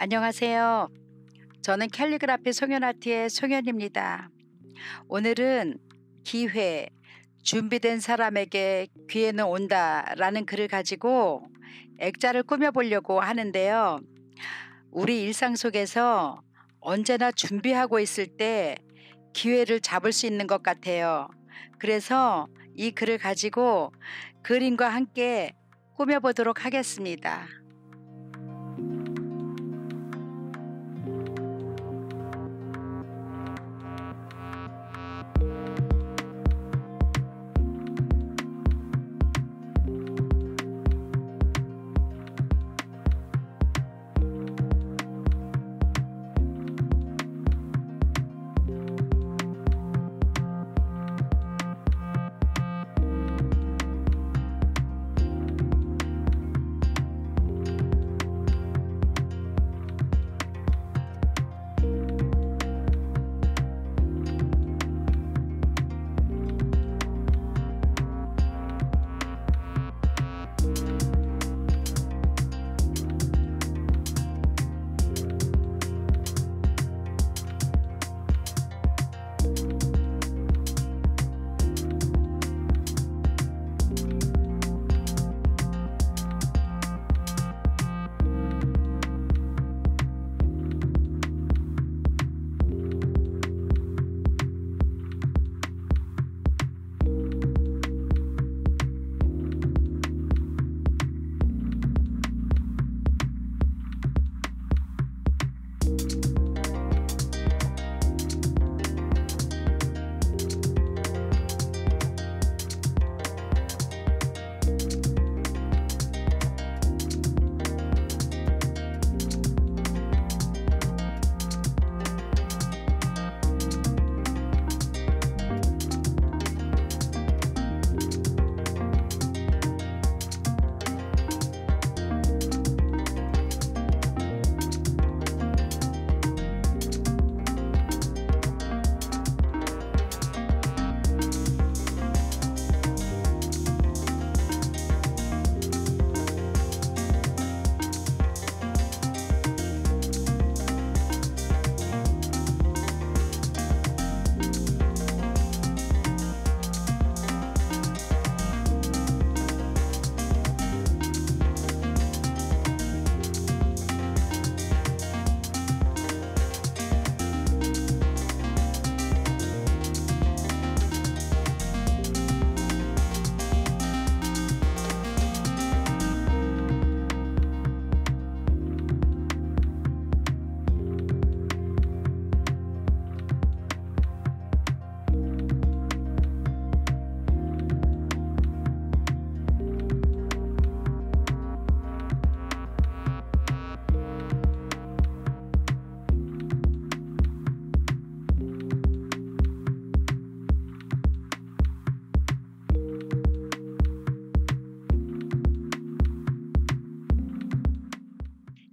안녕하세요. 저는 캘리그라피 송연아트의 송연입니다. 오늘은 기회, 준비된 사람에게 기회는 온다라는 글을 가지고 액자를 꾸며보려고 하는데요. 우리 일상 속에서 언제나 준비하고 있을 때 기회를 잡을 수 있는 것 같아요. 그래서 이 글을 가지고 그림과 함께 꾸며보도록 하겠습니다.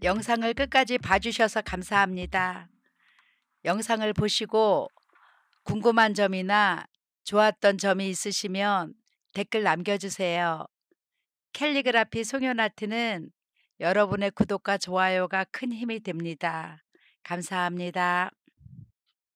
영상을 끝까지 봐주셔서 감사합니다. 영상을 보시고 궁금한 점이나 좋았던 점이 있으시면 댓글 남겨주세요. 캘리그라피 송연아트는 여러분의 구독과 좋아요가 큰 힘이 됩니다. 감사합니다.